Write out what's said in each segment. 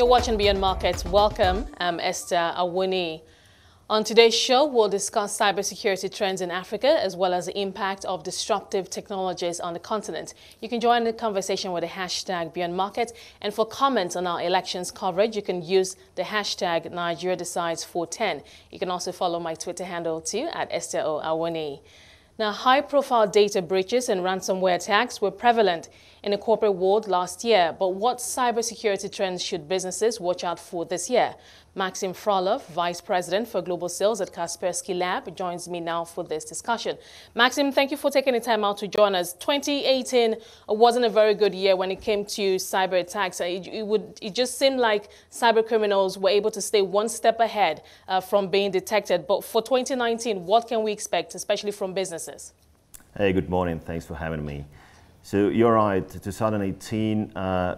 You're watching Beyond Markets. Welcome. I'm Esther Awuni. On today's show, we'll discuss cybersecurity trends in Africa, as well as the impact of disruptive technologies on the continent. You can join the conversation with the hashtag Beyond Markets. And for comments on our elections coverage, you can use the hashtag NigeriaDecides410. You can also follow my Twitter handle too, at Esther Awuni. Now, high-profile data breaches and ransomware attacks were prevalent in the corporate world last year. But what cybersecurity trends should businesses watch out for this year? Maxim Frolov, Vice President for Global Sales at Kaspersky Lab, joins me now for this discussion. Maxim, thank you for taking the time out to join us. 2018 wasn't a very good year when it came to cyber attacks. It just seemed like cyber criminals were able to stay one step ahead from being detected. But for 2019, what can we expect, especially from businesses? Hey, good morning. Thanks for having me. So you're right, 2018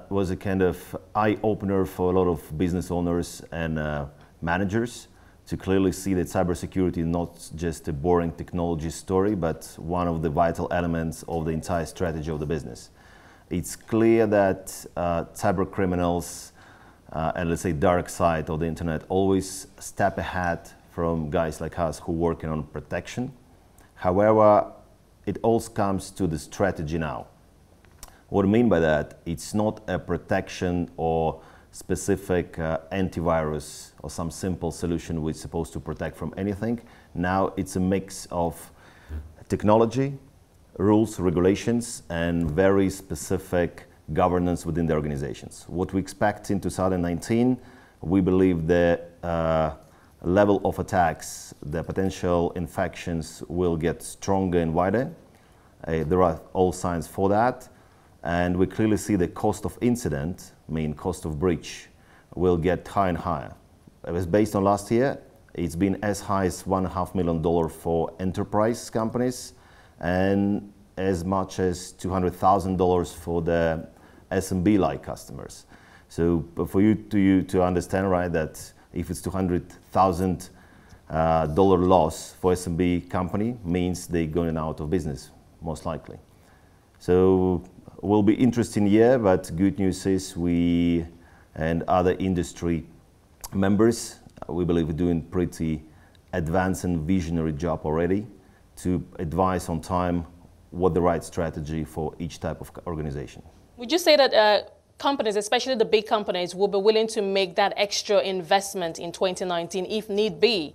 was a kind of eye-opener for a lot of business owners and managers to clearly see that cybersecurity is not just a boring technology story, but one of the vital elements of the entire strategy of the business. It's clear that cyber criminals and let's say dark side of the internet always step ahead from guys like us who are working on protection. However, it also comes to the strategy now. What I mean by that, it's not a protection or specific antivirus or some simple solution which is supposed to protect from anything. Now it's a mix of technology, rules, regulations, and very specific governance within the organizations. What we expect in 2019, we believe the level of attacks, the potential infections will get stronger and wider. There are all signs for that. And we clearly see the cost of incident, cost of breach, will get higher and higher. It was based on last year. It's been as high as $1.5 million for enterprise companies and as much as $200,000 for the SMB-like customers. So for you to understand, right, that if it's $200,000 loss for SMB company means they're going out of business, most likely. So will be interesting year, but good news is we and other industry members, we believe we're doing pretty advanced and visionary job already to advise on time what the right strategy for each type of organization. Would you say that companies, especially the big companies, will be willing to make that extra investment in 2019 if need be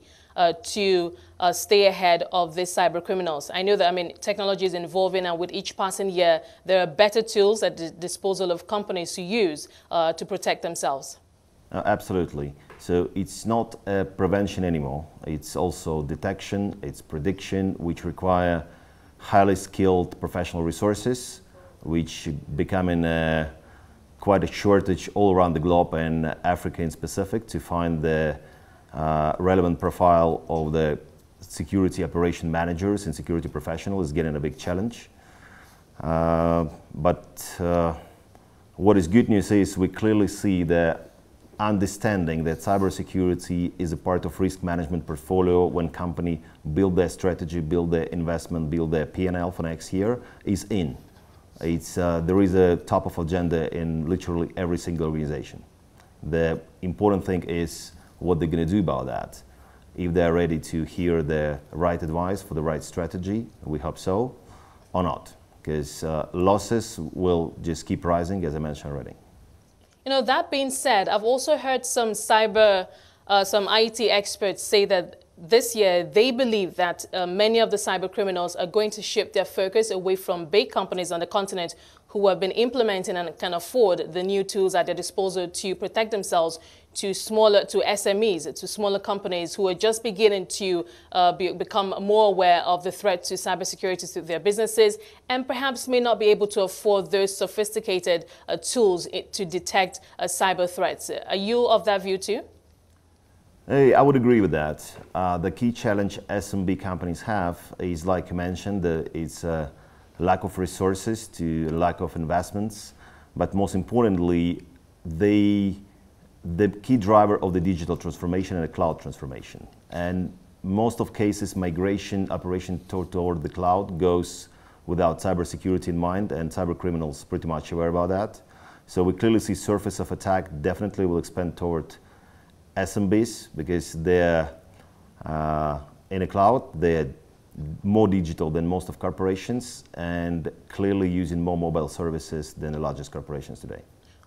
to stay ahead of these cyber criminals? I know that, technology is evolving, and with each passing year, there are better tools at the disposal of companies to use to protect themselves. Absolutely. So it's not prevention anymore. It's also detection, it's prediction, which require highly skilled professional resources, which becoming quite a shortage all around the globe and Africa in specific to find the relevant profile of the security operation managers and security professionals is getting a big challenge. But what is good news is we clearly see the understanding that cybersecurity is a part of risk management portfolio when company build their strategy, build their investment, build their P&L for next year is in. There is a top of agenda in literally every single organization. The important thing is what they're going to do about that. If they're ready to hear the right advice for the right strategy, we hope so, or not. Because losses will just keep rising, as I mentioned already. That being said, I've also heard some IT experts say that this year they believe that many of the cyber criminals are going to shift their focus away from big companies on the continent who have been implementing and can afford the new tools at their disposal to protect themselves to SMEs, to smaller companies who are just beginning to become more aware of the threat to cybersecurity to their businesses and perhaps may not be able to afford those sophisticated tools to detect cyber threats. Are you of that view too? Hey, I would agree with that. The key challenge SMB companies have is, like you mentioned, it's lack of resources to lack of investments, but most importantly, the key driver of the digital transformation and the cloud transformation. And most of cases, migration operation toward the cloud goes without cybersecurity in mind, and cyber criminals pretty much aware about that. So we clearly see surface of attack definitely will expand toward SMBs because they're in a cloud, they're more digital than most of corporations and clearly using more mobile services than the largest corporations today.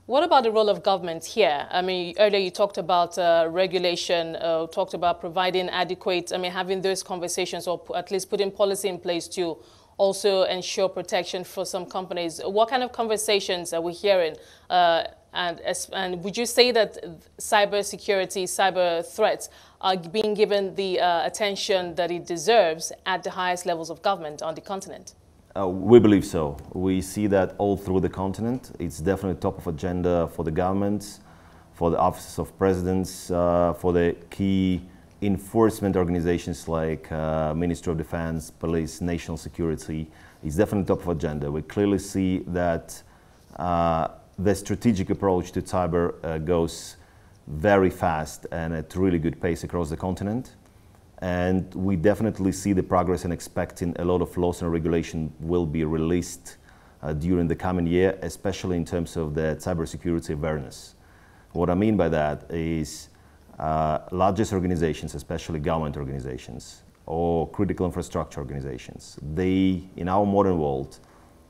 What about the role of government here? I mean, earlier you talked about regulation, talked about providing adequate, having those conversations or at least putting policy in place to also ensure protection for some companies. What kind of conversations are we hearing? And would you say that cybersecurity, cyber threats are being given the attention that it deserves at the highest levels of government on the continent? We believe so. We see that all through the continent. It's definitely top of agenda for the governments, for the offices of presidents, for the key enforcement organizations like Ministry of Defense, Police, National Security. It's definitely top of agenda. We clearly see that the strategic approach to cyber goes very fast and at really good pace across the continent. And we definitely see the progress and expecting a lot of laws and regulation will be released during the coming year, especially in terms of the cybersecurity awareness. What I mean by that is largest organizations, especially government organizations or critical infrastructure organizations, they, in our modern world,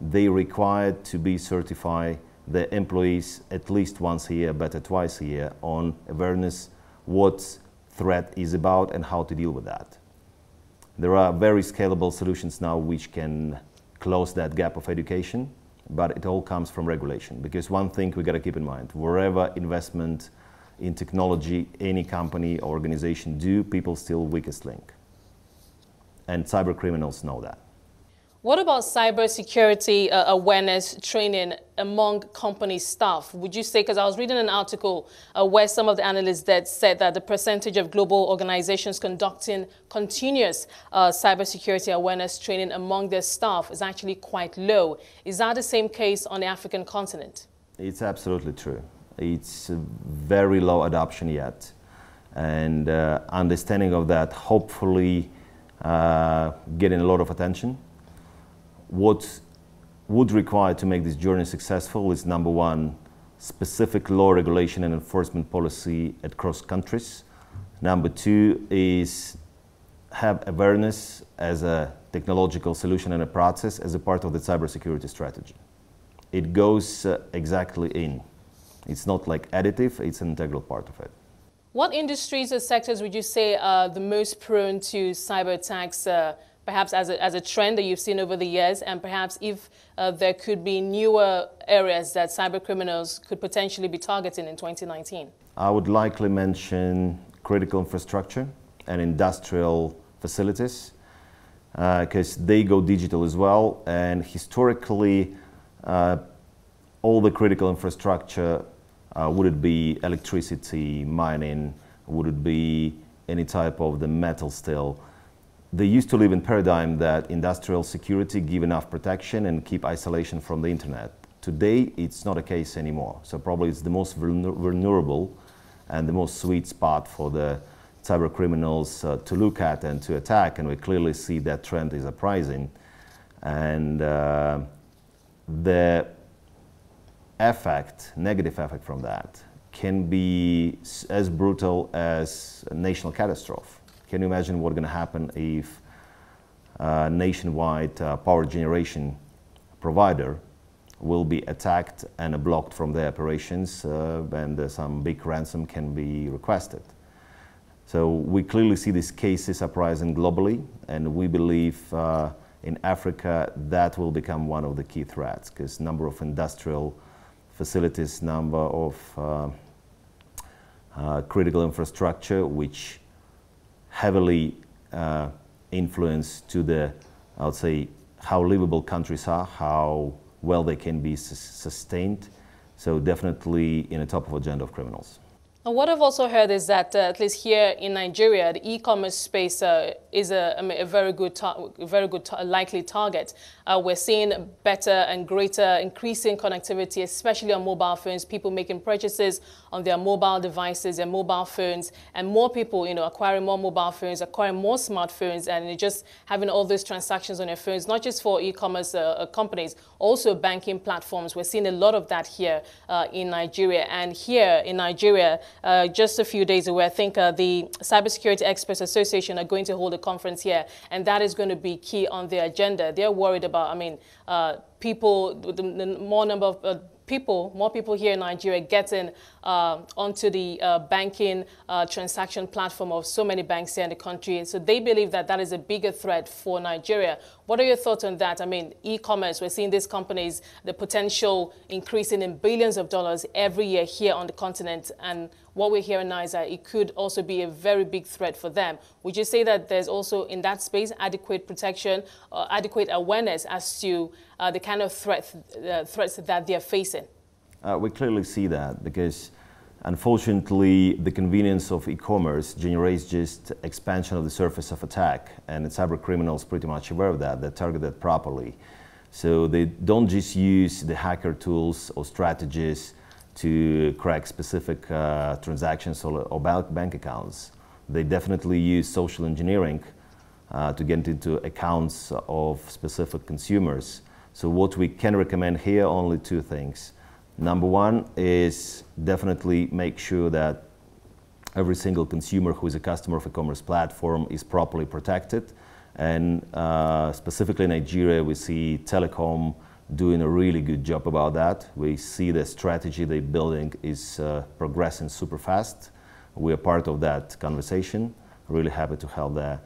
they require to be certified the employees at least once a year, better twice a year, on awareness, what threat is about and how to deal with that. There are very scalable solutions now which can close that gap of education, but it all comes from regulation. Because one thing we got to keep in mind, wherever investment in technology, any company or organization do, people still weakest link. And cyber criminals know that. What about cybersecurity awareness training among company staff? Would you say, because I was reading an article where some of the analysts that said that the percentage of global organizations conducting continuous cybersecurity awareness training among their staff is actually quite low. Is that the same case on the African continent? It's absolutely true. It's very low adoption yet. And understanding of that, hopefully getting a lot of attention. What would require to make this journey successful is, number one, specific law regulation and enforcement policy across countries. Number two is have awareness as a technological solution and a process as a part of the cybersecurity strategy. It goes exactly in. It's not like additive, it's an integral part of it. What industries or sectors would you say are the most prone to cyber attacks, perhaps as a trend that you've seen over the years, and perhaps if there could be newer areas that cyber criminals could potentially be targeting in 2019? I would likely mention critical infrastructure and industrial facilities, because they go digital as well, and historically all the critical infrastructure, would it be electricity, mining, would it be any type of the metal still, they used to live in paradigm that industrial security give enough protection and keep isolation from the internet. Today, it's not a case anymore. So probably it's the most vulnerable and the most sweet spot for the cyber criminals to look at and to attack. And we clearly see that trend is uprising. And the effect, negative effect from that can be as brutal as a national catastrophe. Can you imagine what's going to happen if a nationwide power generation provider will be attacked and blocked from their operations and some big ransom can be requested? So we clearly see these cases uprising globally, and we believe in Africa that will become one of the key threats, because number of industrial facilities, number of critical infrastructure which heavily influence to the, I would say, how livable countries are, how well they can be sustained. So definitely in the top of agenda of criminals. And what I've also heard is that, at least here in Nigeria, the e-commerce space is a very good likely target. We're seeing better and greater increasing connectivity, especially on mobile phones, people making purchases on their mobile devices and mobile phones, and more people, acquiring more mobile phones, acquiring more smartphones, and just having all those transactions on their phones, not just for e-commerce companies, also banking platforms. We're seeing a lot of that here in Nigeria. And here in Nigeria, just a few days away, I think the Cybersecurity Experts Association are going to hold a conference here, and that is going to be key on their agenda. They're worried about, people, the more number of more people here in Nigeria getting onto the banking transaction platform of so many banks here in the country. So they believe that that is a bigger threat for Nigeria. What are your thoughts on that? E-commerce, we're seeing these companies, the potential increasing in billions of dollars every year here on the continent. And what we're hearing now is that it could also be a very big threat for them. Would you say that there's also in that space adequate protection, adequate awareness as to the kind of threats that they're facing? We clearly see that because, unfortunately, the convenience of e-commerce generates just expansion of the surface of attack, and the cyber criminals pretty much aware of that. They're targeted properly. So they don't just use the hacker tools or strategies to crack specific transactions or bank accounts. They definitely use social engineering to get into accounts of specific consumers. So what we can recommend here, only two things. Number one is definitely make sure that every single consumer who is a customer of a commerce platform is properly protected. And specifically in Nigeria, we see telecom doing a really good job about that. We see the strategy they're building is progressing super fast. We are part of that conversation. Really happy to help there.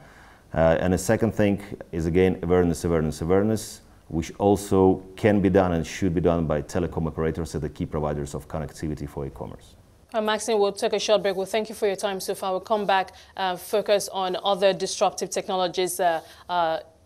And the second thing is, again, awareness, which also can be done and should be done by telecom operators as the key providers of connectivity for e-commerce. Maxim, we'll take a short break. Well, thank you for your time so far. We'll come back, focus on other disruptive technologies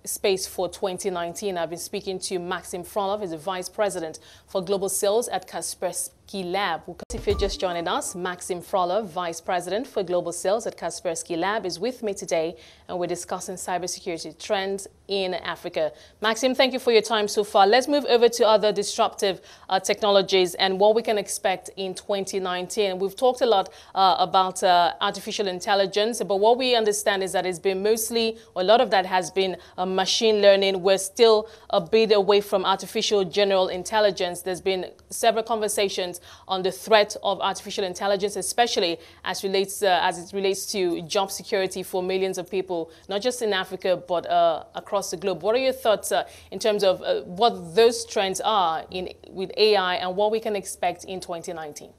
space for 2019. I've been speaking to Maxim Frolov, he's the Vice President for Global Sales at Kaspersky Lab. If you're just joining us, Maxim Frolov, Vice President for Global Sales at Kaspersky Lab, is with me today, and we're discussing cybersecurity trends in Africa. Maxim, thank you for your time so far. Let's move over to other disruptive technologies and what we can expect in 2019. We've talked a lot about artificial intelligence, but what we understand is that it's been mostly, or a lot of that has been machine learning. We're still a bit away from artificial general intelligence. There's been several conversations on the threat of artificial intelligence, especially as it relates to job security for millions of people, not just in Africa, but across the globe. What are your thoughts in terms of what those trends are with AI and what we can expect in 2019?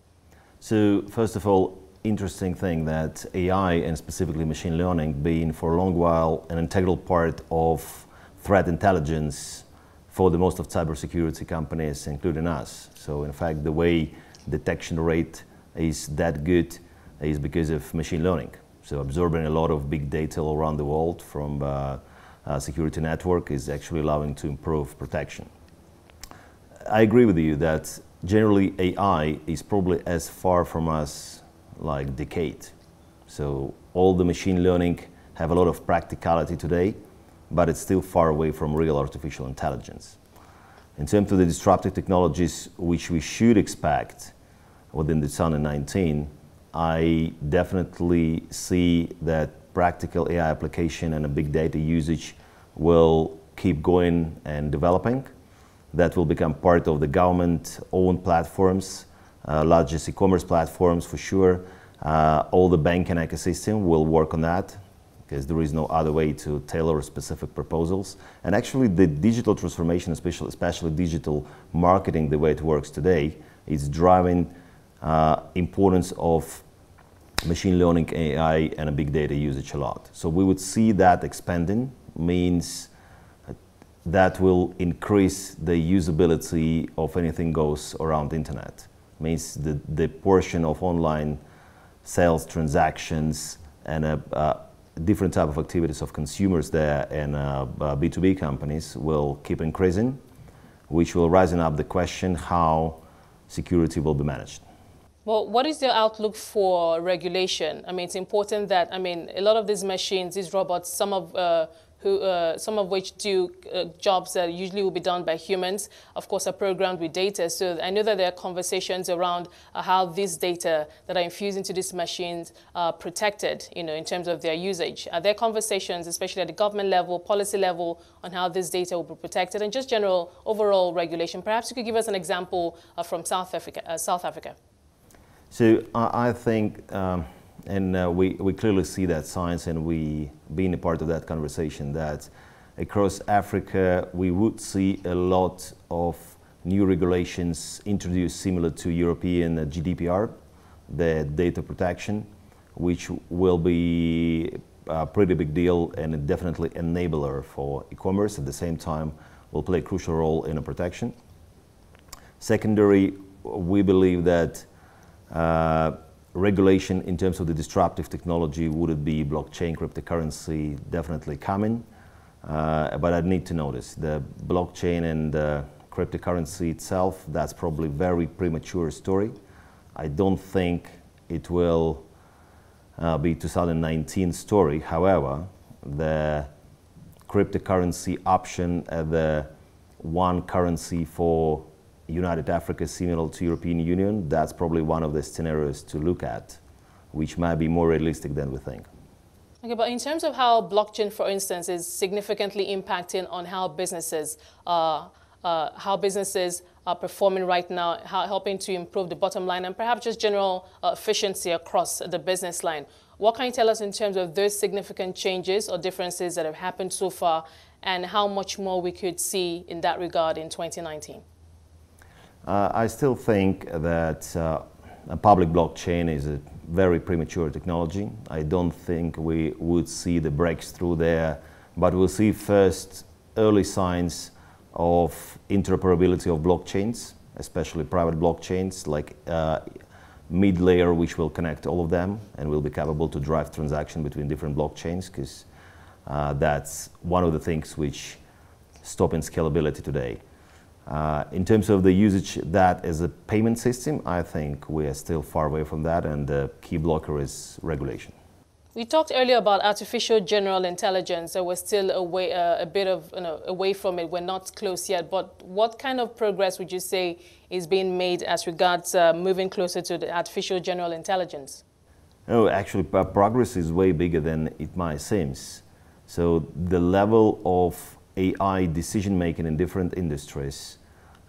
So first of all, interesting thing that AI and specifically machine learning being for a long while an integral part of threat intelligence for the most of cybersecurity companies, including us. So in fact, the way detection rate is that good is because of machine learning. So absorbing a lot of big data all around the world from security network is actually allowing to improve protection. I agree with you that generally AI is probably as far from us like decade. So all the machine learning have a lot of practicality today, but it's still far away from real artificial intelligence. In terms of the disruptive technologies which we should expect within the 2019, I definitely see that practical AI application and a big data usage will keep going and developing. That will become part of the government-owned platforms, largest e-commerce platforms for sure. All the banking ecosystem will work on that because there is no other way to tailor specific proposals. And actually the digital transformation, especially digital marketing, the way it works today, is driving importance of machine learning, AI, and a big data usage a lot. So we would see that expanding, means that will increase the usability of anything goes around the internet. Means the portion of online sales transactions and a different type of activities of consumers there and B2B companies will keep increasing, which will raise up the question how security will be managed. Well, what is your outlook for regulation? It's important that, a lot of these machines, these robots, some of some of which do jobs that usually will be done by humans, of course, are programmed with data. So I know that there are conversations around how this data that are infused into these machines are protected, in terms of their usage. Are there conversations, especially at the government level, policy level, on how this data will be protected, and just general overall regulation? Perhaps you could give us an example from South Africa. So I think, we clearly see that science, and we being a part of that conversation, that across Africa we would see a lot of new regulations introduced similar to European GDPR, the data protection, which will be a pretty big deal and definitely enabler for e-commerce. At the same time, will play a crucial role in a protection. Secondary, we believe that regulation in terms of the disruptive technology, would it be blockchain, cryptocurrency, definitely coming. But I need to notice the blockchain and cryptocurrency itself, that's probably very premature story. I don't think it will be 2019 story. However, the cryptocurrency option, the one currency for United Africa similar to European Union, that's probably one of the scenarios to look at, which might be more realistic than we think. Okay, but in terms of how blockchain, for instance, is significantly impacting on how businesses are performing right now, helping to improve the bottom line, and perhaps just general efficiency across the business line, what can you tell us in terms of those significant changes or differences that have happened so far, and how much more we could see in that regard in 2019? I still think that a public blockchain is a very premature technology. I don't think we would see the breakthrough there, but we'll see first early signs of interoperability of blockchains, especially private blockchains, like mid-layer, which will connect all of them and will be capable to drive transaction between different blockchains, because that's one of the things which stop in scalability today. In terms of the usage that as a payment system, I think we are still far away from that, and the key blocker is regulation. We talked earlier about artificial general intelligence, so we're still a bit away from it. We're not close yet, but what kind of progress would you say is being made as regards moving closer to the artificial general intelligence? Oh, actually, progress is way bigger than it might seem. So the level of AI decision-making in different industries,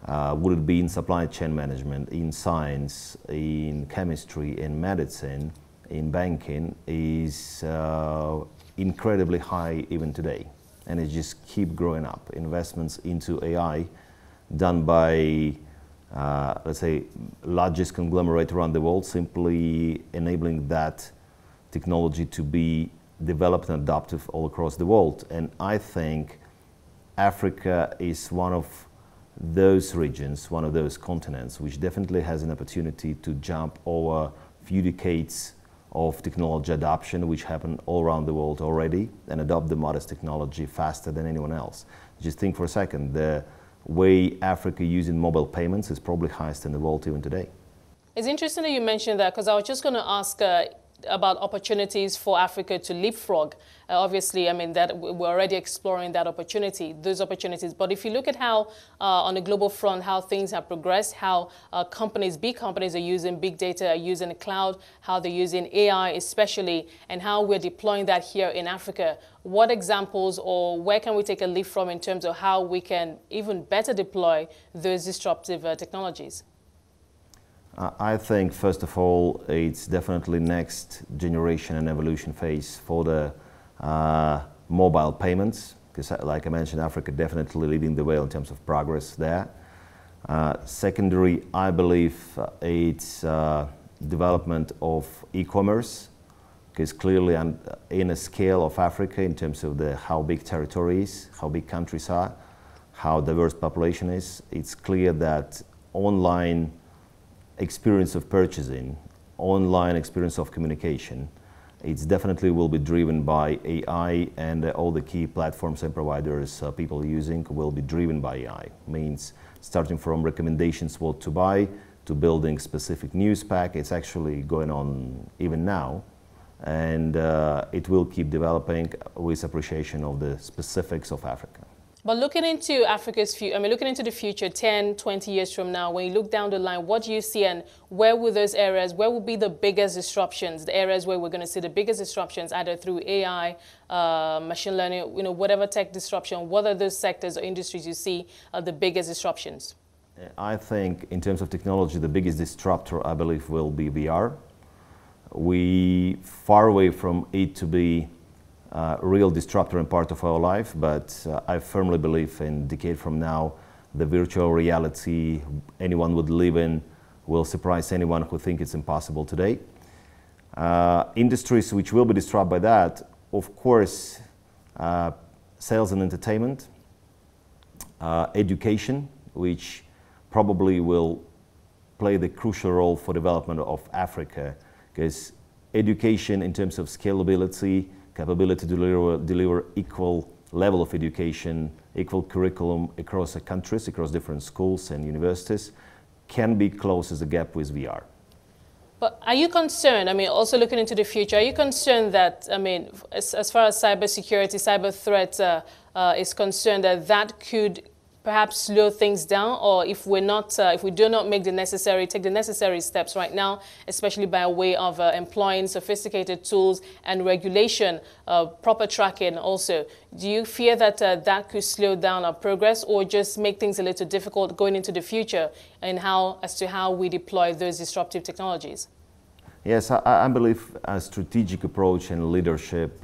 would it be in supply chain management, in science, in chemistry, in medicine, in banking, is incredibly high even today. And it just keep growing up. Investments into AI done by, let's say, largest conglomerate around the world, simply enabling that technology to be developed and adopted all across the world. And I think Africa is one of those regions, one of those continents, which definitely has an opportunity to jump over a few decades of technology adoption, which happened all around the world already, and adopt the modest technology faster than anyone else. Just think for a second, the way Africa using mobile payments is probably highest in the world even today. It's interesting that you mentioned that, because I was just going to ask about opportunities for Africa to leapfrog. Obviously, I mean, that we're already exploring those opportunities. But if you look at how, on the global front, how things have progressed, how big companies are using big data, are using the cloud, how they're using AI especially, and how we're deploying that here in Africa, what examples or where can we take a leap from in terms of how we can even better deploy those disruptive technologies? I think, first of all, it's definitely next generation and evolution phase for the mobile payments, because like I mentioned, Africa definitely leading the way in terms of progress there. Secondary, I believe it's development of e-commerce, because clearly in a scale of Africa in terms of how big territory is, how big countries are, how diverse population is, it's clear that online experience of purchasing, online experience of communication, it definitely will be driven by AI, and all the key platforms and providers people using will be driven by AI. Means starting from recommendations what to buy to building specific news pack. It's actually going on even now, and it will keep developing with appreciation of the specifics of Africa. But looking into Africa's future, looking into the future, 10, 20 years from now, when you look down the line, what do you see, and where will those areas, where will be the biggest disruptions, the areas where we're going to see the biggest disruptions, either through AI, machine learning, whatever tech disruption, what are those sectors or industries you see are the biggest disruptions? I think in terms of technology, the biggest disruptor, I believe, will be VR. We far away from it to be real disruptor and part of our life, but I firmly believe in a decade from now, the virtual reality anyone would live in will surprise anyone who thinks it's impossible today. Industries which will be disrupted by that, of course, sales and entertainment, education, which probably will play the crucial role for development of Africa, because education in terms of scalability, capability to deliver equal level of education, equal curriculum across the countries, across different schools and universities, can be closed as a gap with VR. But are you concerned, also looking into the future, are you concerned that, as far as cybersecurity, cyber threat is concerned, that could perhaps slow things down, or if we do not take the necessary steps right now, especially by way of employing sophisticated tools and regulation, proper tracking also, do you fear that that could slow down our progress, or just make things a little difficult going into the future, and as to how we deploy those disruptive technologies? Yes, I believe a strategic approach and leadership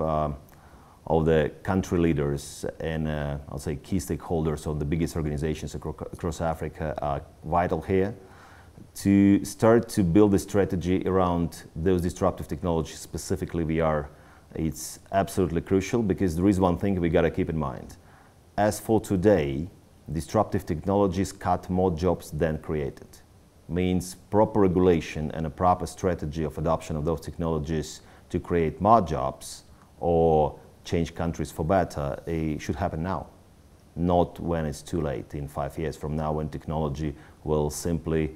of the country leaders and I'll say key stakeholders of the biggest organizations across Africa are vital here to start to build a strategy around those disruptive technologies, specifically VR. It's absolutely crucial, because there is one thing we got to keep in mind. As for today, disruptive technologies cut more jobs than created. Means proper regulation and a proper strategy of adoption of those technologies to create more jobs or change countries for better, it should happen now, not when it's too late, in 5 years from now, when technology will simply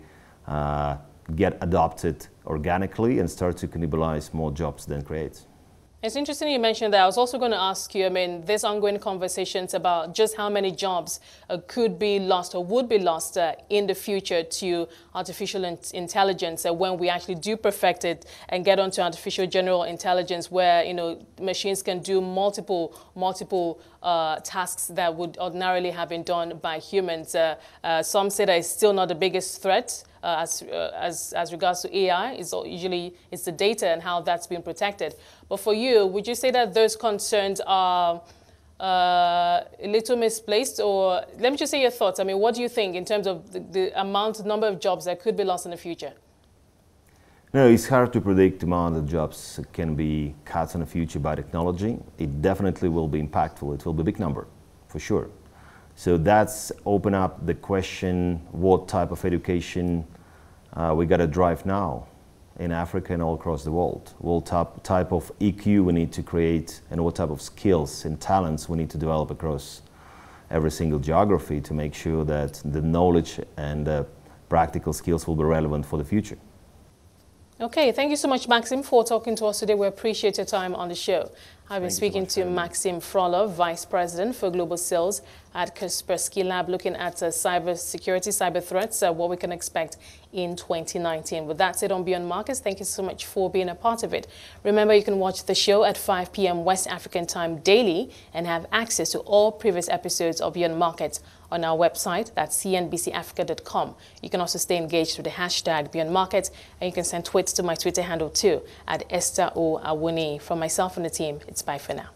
get adopted organically and start to cannibalize more jobs than creates. It's interesting you mentioned that. I was also going to ask you, there's ongoing conversations about just how many jobs could be lost or would be lost in the future to artificial intelligence when we actually do perfect it and get onto artificial general intelligence, where machines can do multiple tasks that would ordinarily have been done by humans. Some say that it's still not the biggest threat. As regards to AI, it's the data and how that's being protected. But for you, would you say that those concerns are a little misplaced? Or let me just say your thoughts. What do you think in terms of the number of jobs that could be lost in the future? No, it's hard to predict the amount of jobs that can be cut in the future by technology. It definitely will be impactful. It will be a big number, for sure. So that's open up the question, what type of education we got to drive now in Africa and all across the world. What type of EQ we need to create, and what type of skills and talents we need to develop across every single geography to make sure that the knowledge and practical skills will be relevant for the future. Okay, thank you so much, Maxim, for talking to us today. We appreciate your time on the show. I've been speaking to Maxim Frolov, Vice President for Global Sales at Kaspersky Lab, looking at cybersecurity, cyber threats, what we can expect in 2019. With that said, on Beyond Markets, thank you so much for being a part of it. Remember, you can watch the show at 5 p.m. West African time daily and have access to all previous episodes of Beyond Markets on our website, that's cnbcafrica.com. You can also stay engaged with the hashtag Beyond Markets, and you can send tweets to my Twitter handle too, at Esther O. Awuni. From myself and the team, it's bye for now.